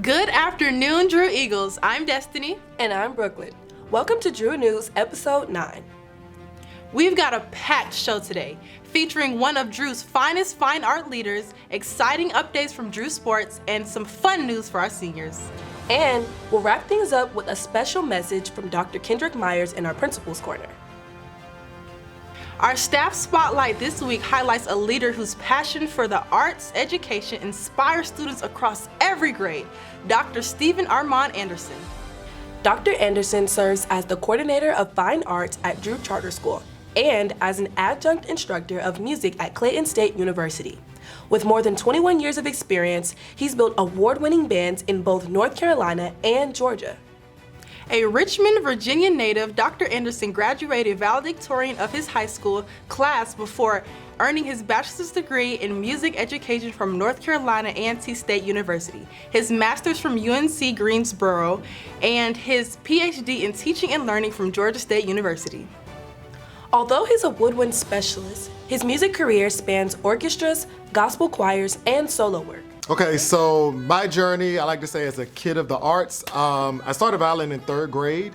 Good afternoon, Drew Eagles. I'm Destiny. And I'm Brooklyn. Welcome to Drew News, Episode 9. We've got a packed show today, featuring one of Drew's finest fine art leaders, exciting updates from Drew Sports, and some fun news for our seniors. And we'll wrap things up with a special message from Dr. Kendrick Myers in our Principal's Corner. Our staff spotlight this week highlights a leader whose passion for the arts education inspires students across every grade, Dr. Stephen Armon Anderson. Dr. Anderson serves as the coordinator of fine arts at Drew Charter School and as an adjunct instructor of music at Clayton State University. With more than 21 years of experience, he's built award-winning bands in both North Carolina and Georgia. A Richmond, Virginia native, Dr. Anderson graduated valedictorian of his high school class before earning his bachelor's degree in music education from North Carolina A&T State University, his master's from UNC Greensboro, and his PhD in teaching and learning from Georgia State University. Although he's a woodwind specialist, his music career spans orchestras, gospel choirs, and solo work. Okay, so my journey, I like to say, as a kid of the arts, I started violin in 3rd grade,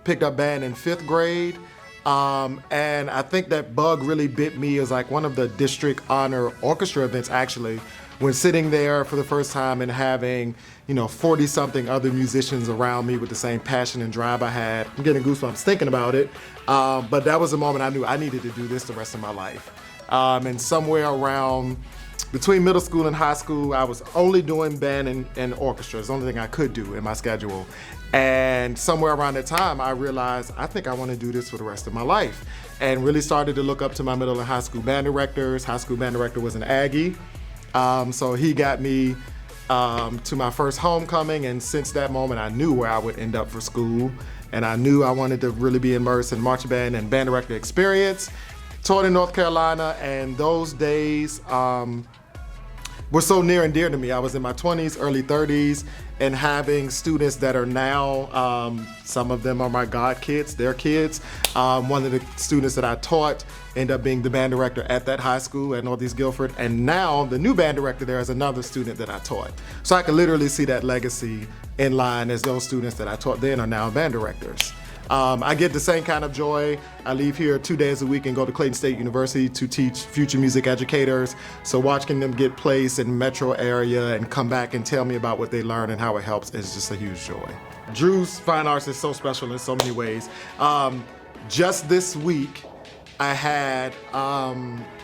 picked up band in 5th grade, and I think that bug really bit me as like one of the district honor orchestra events, actually, when sitting there for the first time and having, 40-something other musicians around me with the same passion and drive I had. I'm getting goosebumps thinking about it, but that was the moment I knew I needed to do this the rest of my life. And somewhere around between middle school and high school, I was only doing band and orchestra. It's the only thing I could do in my schedule. And somewhere around that time, I realized I think I want to do this for the rest of my life. And really started to look up to my middle and high school band directors. High school band director was an Aggie. So he got me to my first homecoming. And since that moment, I knew where I would end up for school. And I knew I wanted to really be immersed in marching band and band director experience. Taught in North Carolina, and those days were so near and dear to me. I was in my 20s, early 30s, and having students that are now, some of them are my god kids, their kids. One of the students that I taught ended up being the band director at that high school at Northeast Guilford, and now the new band director there is another student that I taught. So I could literally see that legacy in line as those students that I taught then are now band directors. I get the same kind of joy. I leave here 2 days a week and go to Clayton State University to teach future music educators. So watching them get placed in the metro area and come back and tell me about what they learned and how it helps is just a huge joy. Drew's Fine Arts is so special in so many ways. Just this week, I had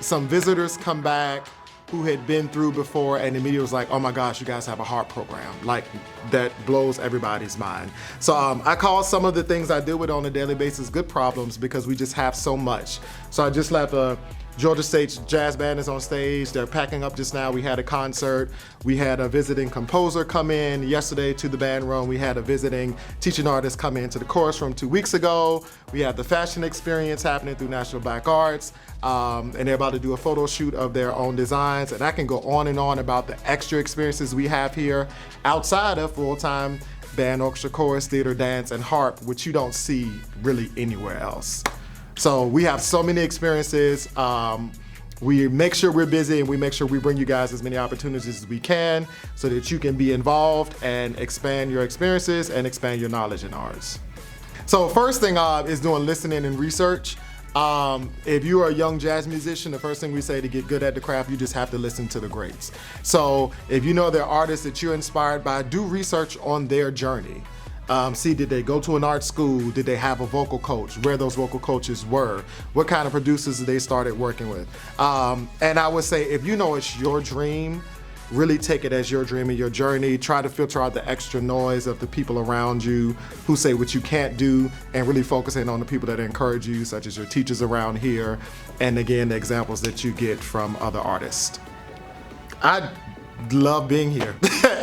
some visitors come back who had been through before and immediately was like, oh my gosh, you guys have a heart program. Like, that blows everybody's mind. So I call some of the things I deal with on a daily basis good problems because we just have so much. So I just left a Georgia State Jazz Band is on stage. They're packing up just now. We had a concert. We had a visiting composer come in yesterday to the band room. We had a visiting teaching artist come into the chorus room 2 weeks ago. We had the fashion experience happening through National Black Arts. And they're about to do a photo shoot of their own designs. And I can go on and on about the extra experiences we have here outside of full-time band, orchestra, chorus, theater, dance, and harp, which you don't see really anywhere else. So we have so many experiences. We make sure we're busy and we make sure we bring you guys as many opportunities as we can so that you can be involved and expand your experiences and expand your knowledge in arts. So first thing is doing listening and research. If you are a young jazz musician, the first thing we say to get good at the craft, you just have to listen to the greats. So if you know there are artists that you're inspired by, do research on their journey. See, did they go to an art school? Did they have a vocal coach? Where those vocal coaches were? What kind of producers they started working with? And I would say, if you know it's your dream, really take it as your dream and your journey. Try to filter out the extra noise of the people around you who say what you can't do, and really focusing on the people that encourage you, such as your teachers around here, and again, the examples that you get from other artists. I love being here.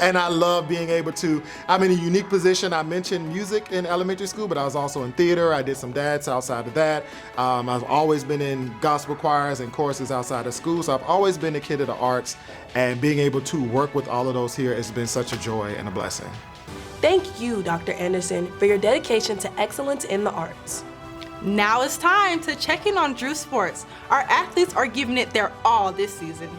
And I love being able to, I'm in a unique position. I mentioned music in elementary school, but I was also in theater. I did some dance outside of that. I've always been in gospel choirs and choruses outside of school. So I've always been a kid of the arts, and being able to work with all of those here has been such a joy and a blessing. Thank you, Dr. Anderson, for your dedication to excellence in the arts. Now it's time to check in on Drew Sports. Our athletes are giving it their all this season.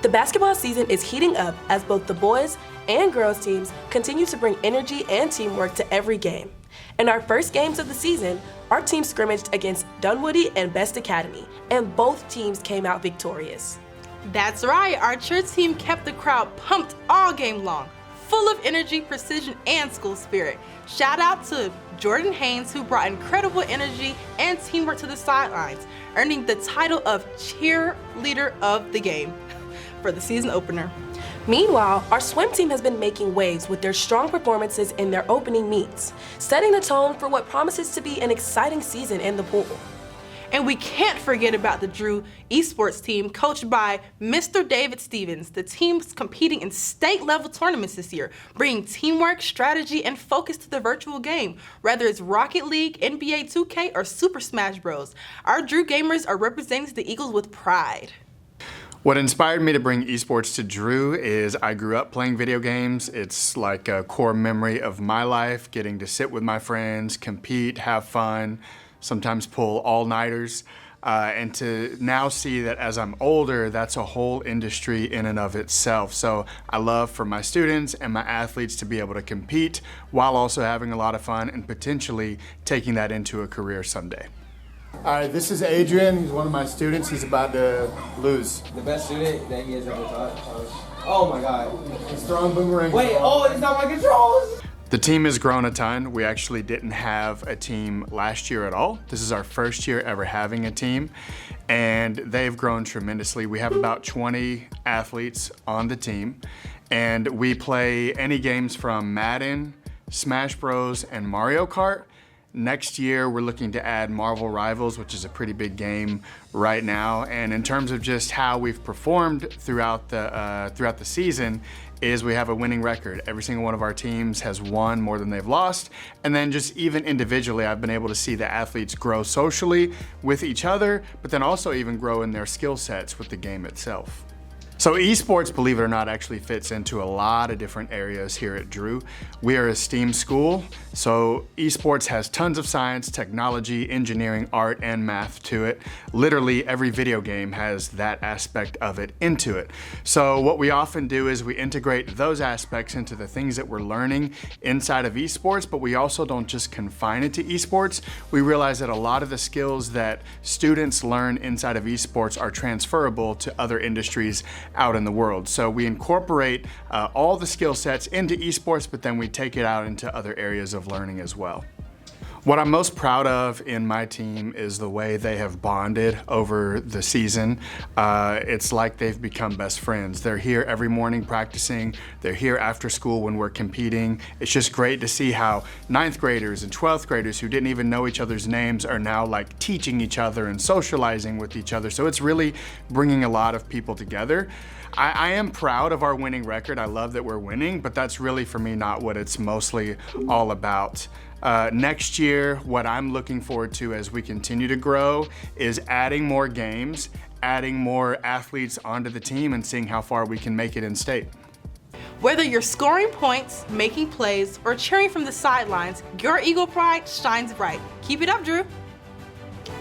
The basketball season is heating up as both the boys and girls teams continue to bring energy and teamwork to every game. In our first games of the season, our team scrimmaged against Dunwoody and Best Academy, and both teams came out victorious. That's right, our cheer team kept the crowd pumped all game long, full of energy, precision, and school spirit. Shout out to Jordan Haynes, who brought incredible energy and teamwork to the sidelines, earning the title of Cheerleader of the Game for the season opener. Meanwhile, our swim team has been making waves with their strong performances in their opening meets, setting the tone for what promises to be an exciting season in the pool. And we can't forget about the Drew esports team, coached by Mr. David Stevens. The team's competing in state-level tournaments this year, bringing teamwork, strategy, and focus to the virtual game. Whether it's Rocket League, NBA 2K, or Super Smash Bros., our Drew gamers are representing the Eagles with pride. What inspired me to bring esports to Drew is I grew up playing video games. It's like a core memory of my life, getting to sit with my friends, compete, have fun, sometimes pull all-nighters, and to now see that as I'm older, that's a whole industry in and of itself. So I love for my students and my athletes to be able to compete while also having a lot of fun and potentially taking that into a career someday. All right, this is Adrian. He's one of my students. He's about to lose. The best student that he has ever taught. Oh my God. He's throwing boomerang. Wait, oh, it's not my controls! The team has grown a ton. We actually didn't have a team last year at all. This is our first year ever having a team, and they've grown tremendously. We have about 20 athletes on the team, and we play any games from Madden, Smash Bros, and Mario Kart. Next year, we're looking to add Marvel Rivals, which is a pretty big game right now. And in terms of just how we've performed throughout the season, is we have a winning record. Every single one of our teams has won more than they've lost. And then just even individually, I've been able to see the athletes grow socially with each other, but then also even grow in their skill sets with the game itself. So esports, believe it or not, actually fits into a lot of different areas here at Drew. We are a STEAM school, so esports has tons of science, technology, engineering, art, and math to it. Literally every video game has that aspect of it into it. So what we often do is we integrate those aspects into the things that we're learning inside of esports, but we also don't just confine it to esports. We realize that a lot of the skills that students learn inside of esports are transferable to other industries out in the world. So we incorporate all the skill sets into esports, but then we take it out into other areas of learning as well. What I'm most proud of in my team is the way they have bonded over the season. It's like they've become best friends. They're here every morning practicing. They're here after school when we're competing. It's just great to see how 9th graders and 12th graders who didn't even know each other's names are now like teaching each other and socializing with each other. So it's really bringing a lot of people together. I am proud of our winning record. I love that we're winning, but that's really for me not what it's mostly all about. Next year, what I'm looking forward to as we continue to grow is adding more games, adding more athletes onto the team, and seeing how far we can make it in state. Whether you're scoring points, making plays, or cheering from the sidelines, your Eagle pride shines bright. Keep it up, Drew.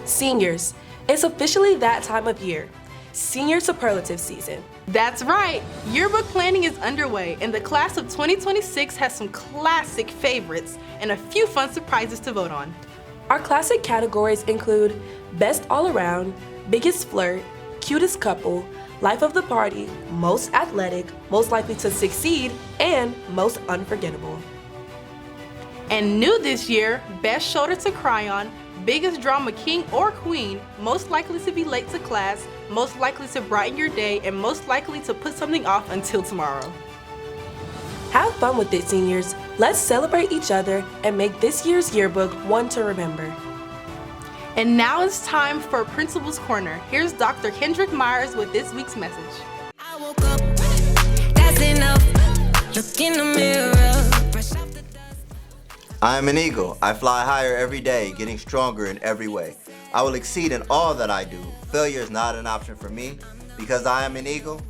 Seniors, it's officially that time of year. Senior superlative season. That's right, yearbook planning is underway, and the class of 2026 has some classic favorites and a few fun surprises to vote on. Our classic categories include Best All Around, Biggest Flirt, Cutest Couple, Life of the Party, Most Athletic, Most Likely to Succeed, and Most Unforgettable. And new this year, Best Shoulder to Cry On, Biggest Drama King or Queen, Most Likely to Be Late to Class, Most Likely to Brighten Your Day, and Most Likely to Put Something Off Until Tomorrow. Have fun with it, seniors. Let's celebrate each other and make this year's yearbook one to remember. And now it's time for Principal's Corner. Here's Dr. Kendrick Myers with this week's message. I woke up, that's enough. Look in the mirror, brush off the dust. I am an eagle. I fly higher every day, getting stronger in every way. I will exceed in all that I do. Failure is not an option for me because I am an eagle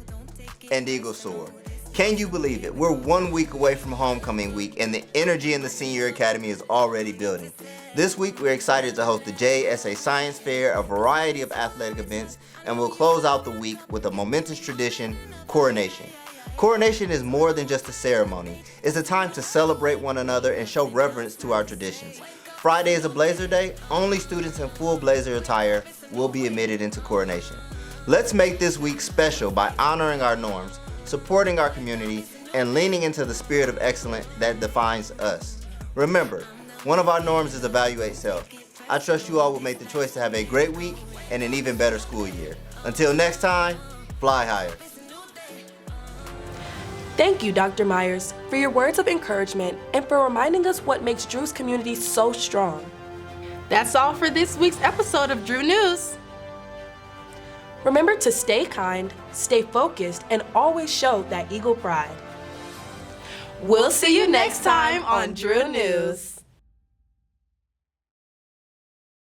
and eagle soar. Can you believe it? We're 1 week away from homecoming week and the energy in the Senior Academy is already building. This week, we're excited to host the JSA Science Fair, a variety of athletic events, and we'll close out the week with a momentous tradition, coronation. Coronation is more than just a ceremony. It's a time to celebrate one another and show reverence to our traditions. Friday is a Blazer Day. Only students in full Blazer attire will be admitted into coronation. Let's make this week special by honoring our norms, supporting our community, and leaning into the spirit of excellence that defines us. Remember, one of our norms is evaluate self. I trust you all will make the choice to have a great week and an even better school year. Until next time, fly higher. Thank you, Dr. Myers, for your words of encouragement and for reminding us what makes Drew's community so strong. That's all for this week's episode of Drew News. Remember to stay kind, stay focused, and always show that Eagle pride. We'll see you next time on Drew News.